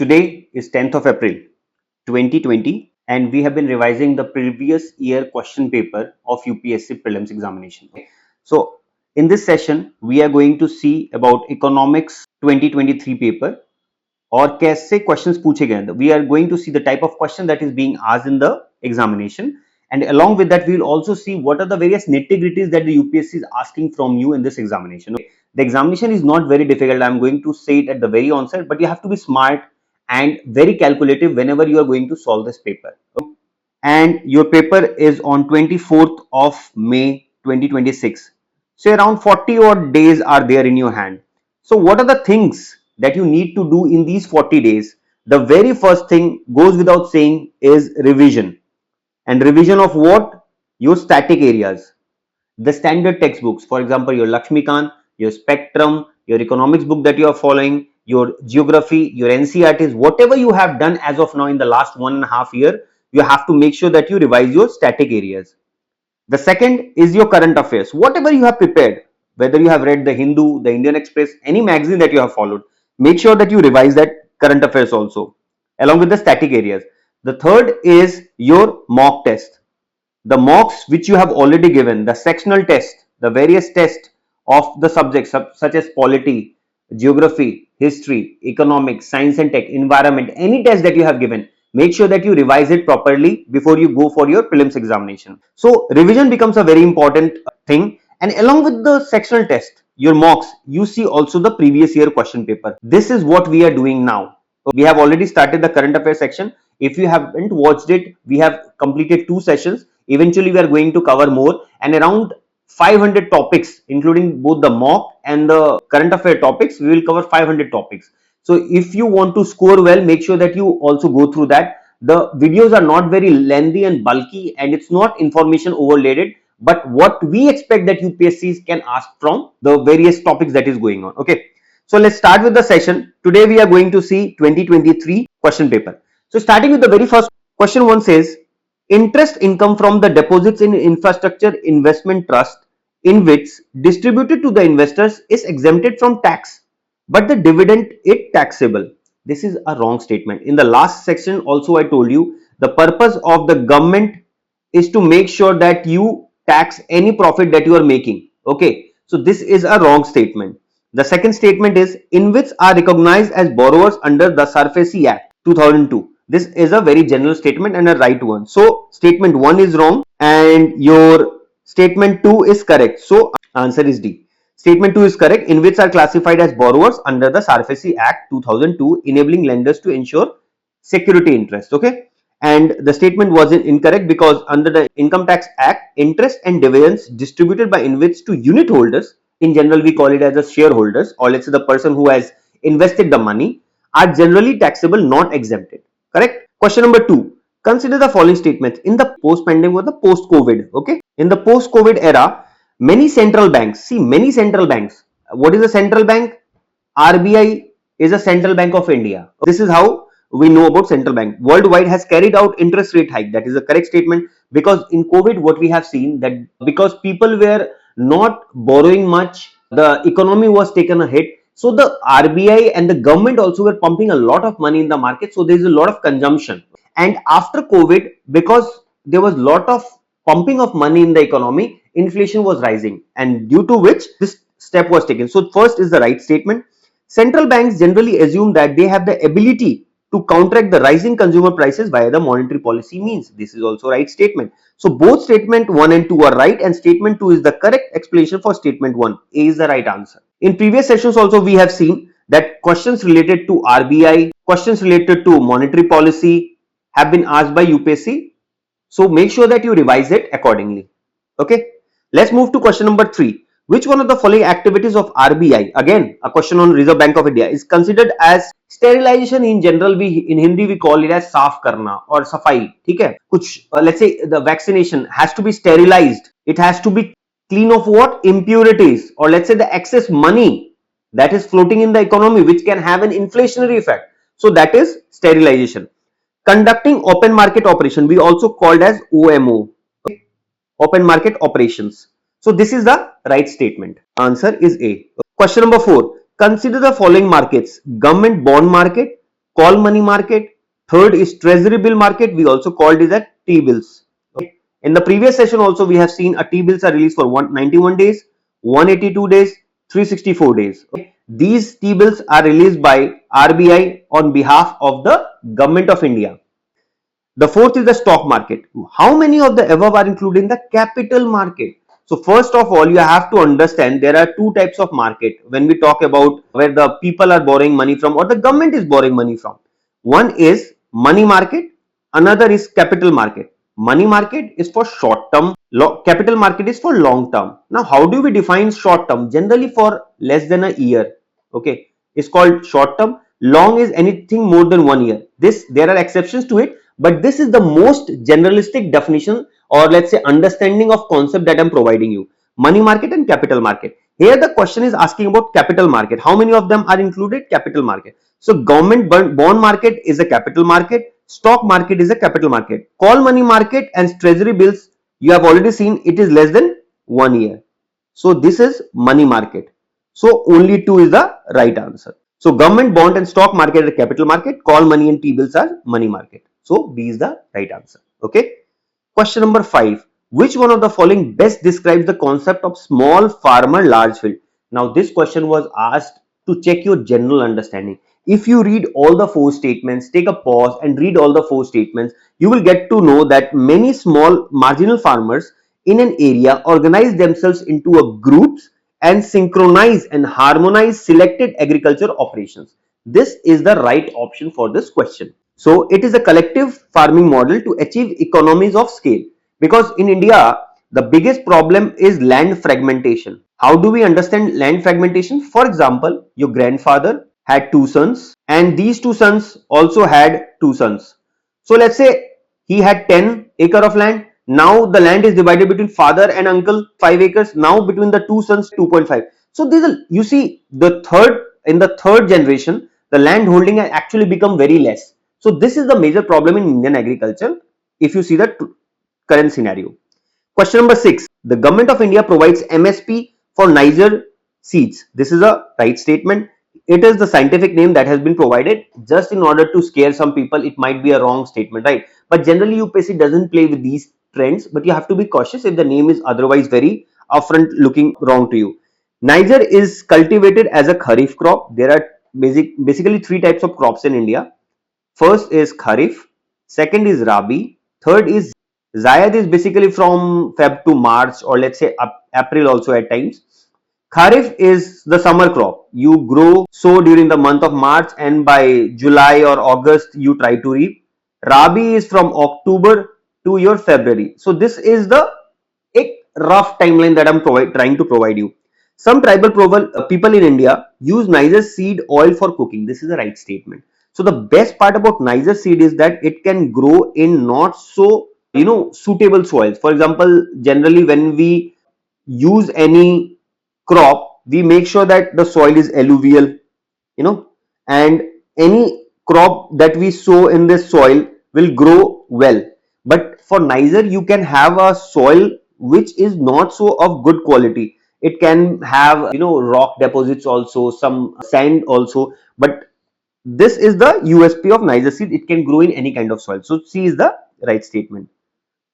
Today is 10th of April 2020 and we have been revising the previous year question paper of UPSC prelims examination. So in this session we are going to see about economics 2023 paper और कैसे questions पूछे गए. We are going to see the type of question that is being asked in the examination, and along with that we will also see what are the various nitty-gritties that the UPSC is asking from you in this examination. The examination is not very difficult. I am going to say it at the very onset, but you have to be smart and very calculative whenever you are going to solve this paper. And your paper is on 24th of May 2026. So around 40 odd days are there in your hand. So what are the things that you need to do in these 40 days? The very first thing goes without saying is revision. And revision of what? Your static areas. The standard textbooks, for example, your Lakshmikant, your Spectrum, your economics book that you are following, your geography, your NCERTs, whatever you have done as of now in the last 1.5 years, you have to make sure that you revise your static areas. The second is your current affairs. Whatever you have prepared, whether you have read the Hindu, the Indian Express, any magazine that you have followed, make sure that you revise that current affairs also, along with the static areas. The third is your mock test. The mocks which you have already given, the sectional test, the various tests of the subjects such as polity, geography, history, economics, science and tech, environment, any test that you have given, make sure that you revise it properly before you go for your prelims examination. So revision becomes a very important thing, and along with the sectional test, your mocks, you see also the previous year question paper. This is what we are doing now. We have already started the current affairs section. If you haven't watched it, we have completed 2 sessions. Eventually we are going to cover more, and around 500 topics, including both the mock and the current affair topics. We will cover 500 topics. So if you want to score well, make sure that you also go through that. The videos are not very lengthy and bulky, and it's not information overloaded, but what we expect that UPSCs can ask from the various topics that is going on. Okay, so let's start with the session. Today we are going to see 2023 question paper. So starting with the very first question, one says, interest income from the deposits in infrastructure investment trust in which distributed to the investors is exempted from tax, but the dividend is taxable. This is a wrong statement. In the last section also I told you the purpose of the government is to make sure that you tax any profit that you are making. Okay, so this is a wrong statement. The second statement is in which are recognized as borrowers under the SARFAESI Act 2002. This is a very general statement and a right one. So statement 1 is wrong and your statement 2 is correct. So answer is D. Statement 2 is correct, in which are classified as borrowers under the SARFAESI Act 2002, enabling lenders to ensure security interest. Okay, and the statement was incorrect because under the Income Tax Act, interest and dividends distributed by InvITs to unit holders, in general we call it as the shareholders, or let's say the person who has invested the money, are generally taxable, not exempted. Correct? Question number 2. Consider the following statements in the post-pandemic or the post-COVID. Okay, in the post-COVID era, many central banks, see many central banks. What is a central bank? RBI is a central bank of India. This is how we know about central bank. Worldwide has carried out interest rate hike. That is a correct statement, because in COVID what we have seen that because people were not borrowing much, the economy was taken a hit. So the RBI and the government also were pumping a lot of money in the market. So there is a lot of consumption. And after COVID, because there was a lot of pumping of money in the economy, inflation was rising, and due to which this step was taken. So first is the right statement. Central banks generally assume that they have the ability to counteract the rising consumer prices via the monetary policy means. This is also right statement. So both statement 1 and 2 are right, and statement 2 is the correct explanation for statement 1. A is the right answer. In previous sessions also we have seen that questions related to RBI, questions related to monetary policy have been asked by UPSC. So make sure that you revise it accordingly. Okay, let's move to question number 3. Which one of the following activities of RBI, again a question on Reserve Bank of India, is considered as sterilization? In general we in Hindi we call it as साफ करना or सफाई. ठीक है, कुछ let's say the vaccination has to be sterilized, it has to be clean of what? Impurities, or let's say the excess money that is floating in the economy which can have an inflationary effect. So that is sterilization. Conducting open market operation, we also called as OMO, okay? Open market operations. So this is the right statement. Answer is A. Question number 4. Consider the following markets: government bond market, call money market. Third is treasury bill market. We also called it as T-bills. Okay. In the previous session also we have seen a T-bills are released for 191 days, 182 days, 364 days. Okay. These T-bills are released by RBI on behalf of the government of India. The fourth is the stock market. How many of the above are included in the capital market? So first of all, you have to understand there are two types of market when we talk about where the people are borrowing money from or the government is borrowing money from. One is money market, another is capital market. Money market is for short term, capital market is for long term. Now, how do we define short term? Generally for less than a year. Okay, it's called short term. Long is anything more than 1 year. There are exceptions to it, but this is the most generalistic definition or let's say understanding of concept that I'm providing you. Money market and capital market. Here the question is asking about capital market. How many of them are included? Capital market. So government bond market is a capital market. Stock market is a capital market. Call money market and treasury bills, you have already seen it is less than 1 year. So this is money market. So only 2 is the right answer. So government bond and stock market are capital market. Call money and T-bills are money market. So B is the right answer. Okay. Question number 5. Which one of the following best describes the concept of small farmer large field? Now this question was asked to check your general understanding. If you read all the 4 statements, take a pause and read all the 4 statements, you will get to know that many small marginal farmers in an area organize themselves into a groups and synchronize and harmonize selected agriculture operations. This is the right option for this question. So it is a collective farming model to achieve economies of scale, because in India the biggest problem is land fragmentation. How do we understand land fragmentation? For example, your grandfather had 2 sons and these 2 sons also had 2 sons. So let's say he had 10 acre of land. Now the land is divided between father and uncle, 5 acres. Now between the 2 sons, 2.5. So this is, you see, in the third generation, the land holding has actually become very less. So this is the major problem in Indian agriculture if you see the current scenario. Question number 6. The government of India provides MSP for Niger seeds. This is a right statement. It is the scientific name that has been provided just in order to scare some people. It might be a wrong statement, right? But generally UPSC doesn't play with these trends, but you have to be cautious if the name is otherwise very upfront looking wrong to you. Niger is cultivated as a kharif crop. There are basically 3 types of crops in India. First is Kharif, second is Rabi, third is Zayad is basically from Feb to March or let's say April also at times. Kharif is the summer crop. You sow during the month of March and by July or August you try to reap. Rabi is from October to your February. So this is the rough timeline that I'm trying to provide you. Some tribal people in India use Niger seed oil for cooking. This is the right statement. So the best part about Niger seed is that it can grow in not so suitable soils. For example, generally when we use any crop, we make sure that the soil is alluvial, and any crop that we sow in this soil will grow well. But for Niger, you can have a soil which is not so of good quality. It can have rock deposits also, some sand also, but this is the USP of Niger seed. It can grow in any kind of soil. So C is the right statement.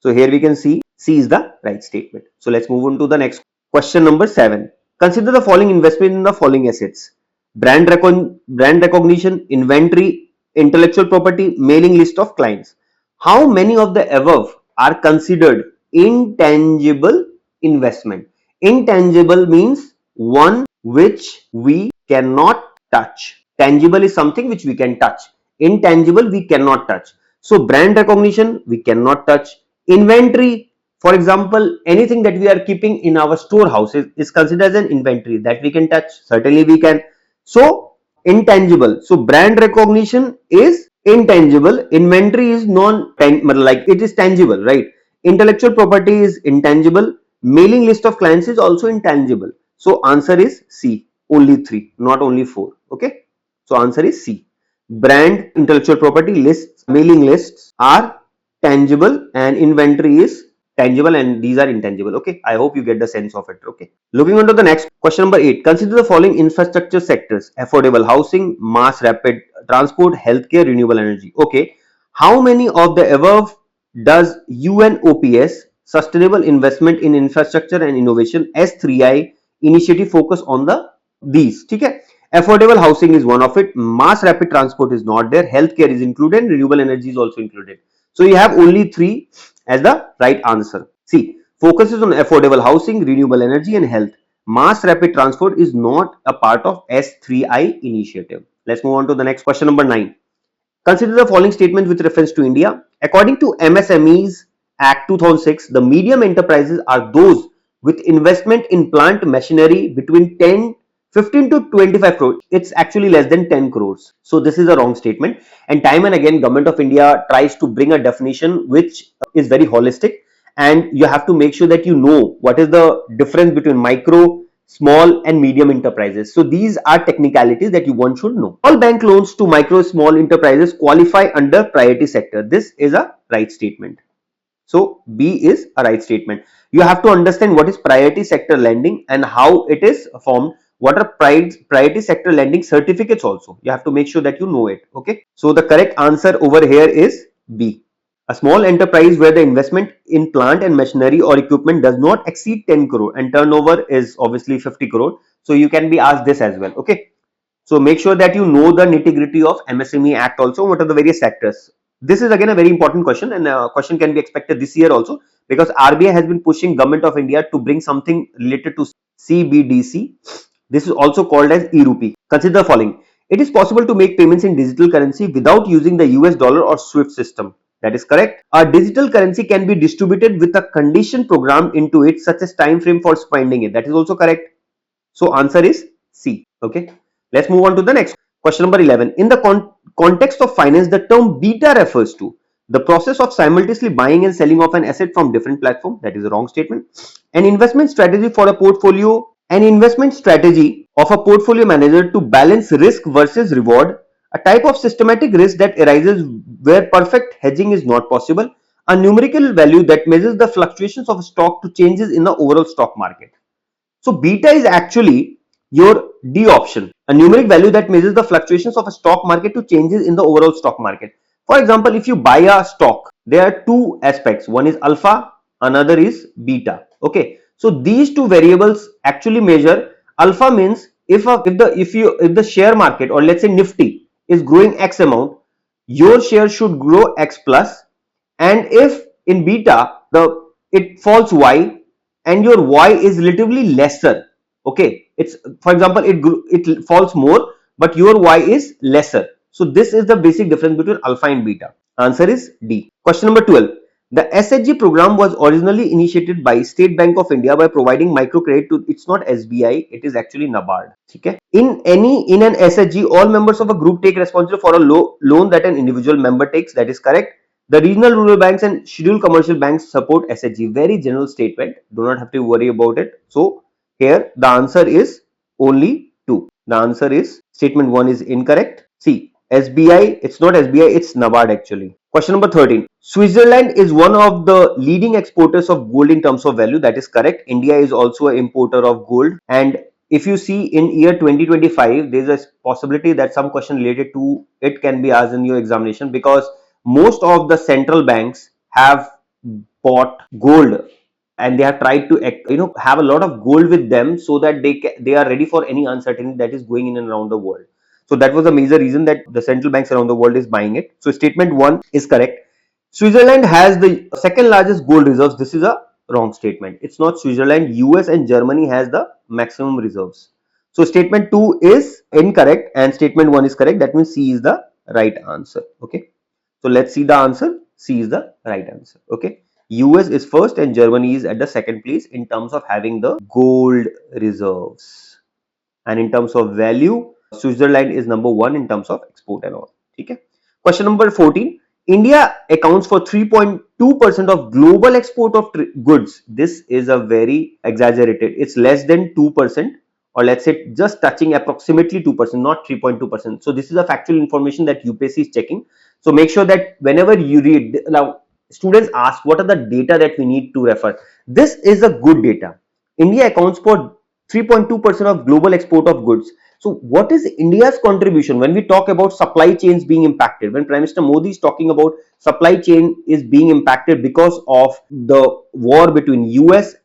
So here we can see C is the right statement. So let's move on to the next question number 7. Consider the following investment in the following assets: brand recognition, inventory, intellectual property, mailing list of clients. How many of the above are considered intangible investment? Intangible means one which we cannot touch. Tangible is something which we can touch. Intangible we cannot touch. So brand recognition we cannot touch. Inventory, for example, anything that we are keeping in our storehouse is considered as an inventory that we can touch. Certainly we can. So intangible. So brand recognition is intangible. Inventory is like it is tangible, right? Intellectual property is intangible. Mailing list of clients is also intangible. So answer is C. Only 3, not only 4. Okay. So answer is C. Brand, intellectual property lists, mailing lists are tangible and inventory is tangible and these are intangible. Okay, I hope you get the sense of it. Okay, looking on to the next question, number 8. Consider the following infrastructure sectors: affordable housing, mass rapid transport, healthcare, renewable energy. Okay, how many of the above does UNOPS Sustainable Investment in Infrastructure and Innovation S3I initiative focus on the these? Okay, affordable housing is one of it, mass rapid transport is not there, healthcare is included, renewable energy is also included. So you have only 3 as the right answer. See, focuses on affordable housing, renewable energy and health. Mass rapid transport is not a part of S3I initiative. Let's move on to the next question, number 9. Consider the following statement with reference to India. According to MSMEs Act 2006, the medium enterprises are those with investment in plant machinery between 15 to 25 crores. It's actually less than 10 crores. So this is a wrong statement. And time and again, Government of India tries to bring a definition which is very holistic. And you have to make sure that you know what is the difference between micro, small and medium enterprises. So these are technicalities that one should know. All bank loans to micro small enterprises qualify under priority sector. This is a right statement. So B is a right statement. You have to understand what is priority sector lending and how it is formed. What are priority sector lending certificates also. You have to make sure that you know it. Okay. So the correct answer over here is B. A small enterprise where the investment in plant and machinery or equipment does not exceed 10 crore and turnover is obviously 50 crore. So you can be asked this as well. Okay. So make sure that you know the nitty-gritty of MSME Act also. What are the various sectors? This is again a very important question, and a question can be expected this year also, because RBI has been pushing Government of India to bring something related to CBDC. This is also called as e-rupee. Consider the following. It is possible to make payments in digital currency without using the US dollar or SWIFT system. That is correct. A digital currency can be distributed with a condition programmed into it, such as time frame for spending it. That is also correct. So answer is C. Okay. Let's move on to the next question, number 11. In the context of finance, the term beta refers to the process of simultaneously buying and selling of an asset from different platforms. That is a wrong statement. An investment strategy for a portfolio, an investment strategy of a portfolio manager to balance risk versus reward, a type of systematic risk that arises where perfect hedging is not possible, a numerical value that measures the fluctuations of a stock to changes in the overall stock market. So beta is actually your D option, a numeric value that measures the fluctuations of a stock market to changes in the overall stock market. For example, if you buy a stock, there are two aspects. One is alpha, another is beta. Okay, so these two variables actually measure. Alpha means if the share market, or let's say Nifty, is growing X amount, your share should grow X plus, and if in beta it falls Y and your Y is relatively lesser. Okay, it's, for example, it falls more but your Y is lesser. So this is the basic difference between alpha and beta. Answer is D. Question number 12. The SHG program was originally initiated by State Bank of India by providing microcredit to, it's not SBI, it is actually NABARD. Okay. In an SHG, all members of a group take responsibility for a loan that an individual member takes. That is correct. The regional rural banks and scheduled commercial banks support SHG. Very general statement. Do not have to worry about it. So here the answer is only 2. The answer is statement 1 is incorrect. See, SBI, it's not SBI, it's NABARD actually. Question number 13. Switzerland is one of the leading exporters of gold in terms of value. That is correct. India is also an importer of gold. And if you see in year 2025, there is a possibility that some question related to it can be asked in your examination, because most of the central banks have bought gold and they have tried to have a lot of gold with them so that they are ready for any uncertainty that is going in and around the world. So that was the major reason that the central banks around the world is buying it. So statement 1 is correct. Switzerland has the second largest gold reserves. This is a wrong statement. It's not Switzerland. US and Germany has the maximum reserves. So statement 2 is incorrect and statement 1 is correct. That means C is the right answer. Okay. So let's see the answer. C is the right answer. Okay. US is first and Germany is at the second place in terms of having the gold reserves. And in terms of value, Switzerland is number 1 in terms of export and all. Okay. Question number 14. India accounts for 3.2% of global export of goods. This is a very exaggerated. It's less than 2%, or let's say just touching approximately 2%, not 3.2%. So this is a factual information that UPSC is checking. So make sure that whenever you read, now students ask what are the data that we need to refer. This is a good data. India accounts for 3.2% of global export of goods. So what is India's contribution when we talk about supply chains being impacted? When Prime Minister Modi is talking about supply chain is being impacted because of the war between US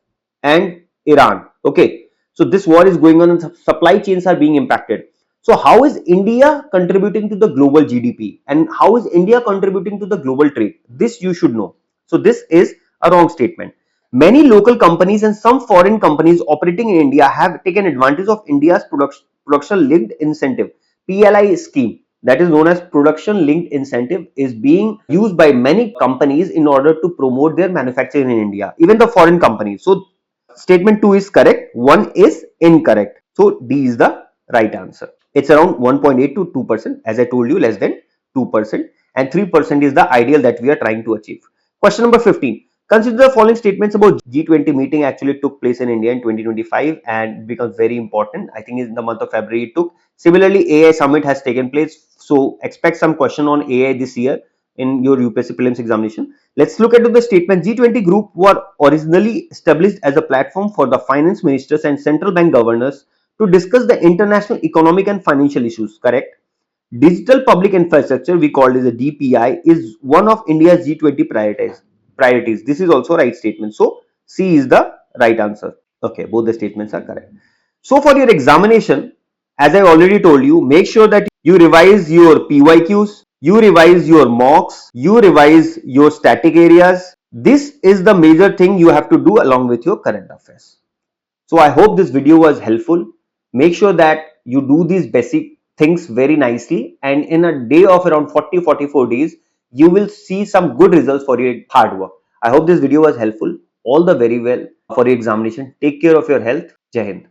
and Iran. Okay, so this war is going on and supply chains are being impacted. So how is India contributing to the global GDP and how is India contributing to the global trade? This you should know. So this is a wrong statement. Many local companies and some foreign companies operating in India have taken advantage of India's production linked incentive PLI scheme, that is known as production linked incentive, is being used by many companies in order to promote their manufacturing in India, even the foreign companies. So statement 2 is correct, 1 is incorrect. So D is the right answer. It's around 1.8 to 2%, as I told you, less than 2%, and 3% is the ideal that we are trying to achieve. Question number 15. Consider the following statements about G20 meeting actually took place in India in 2025 and becomes very important. I think in the month of February it took. Similarly, AI summit has taken place. So expect some question on AI this year in your UPSC prelims examination. Let's look at the statement. G20 group were originally established as a platform for the finance ministers and central bank governors to discuss the international economic and financial issues. Correct. Digital public infrastructure, we call it as a DPI, is one of India's G20 priorities. This is also right statement. So C is the right answer. Okay, both the statements are correct. So for your examination, as I already told you, make sure that you revise your PYQs, you revise your mocks, you revise your static areas. This is the major thing you have to do along with your current affairs. So I hope this video was helpful. Make sure that you do these basic things very nicely, and in a day of around 40-44 days, you will see some good results for your hard work. I hope this video was helpful. All the very well for your examination. Take care of your health. Jai Hind.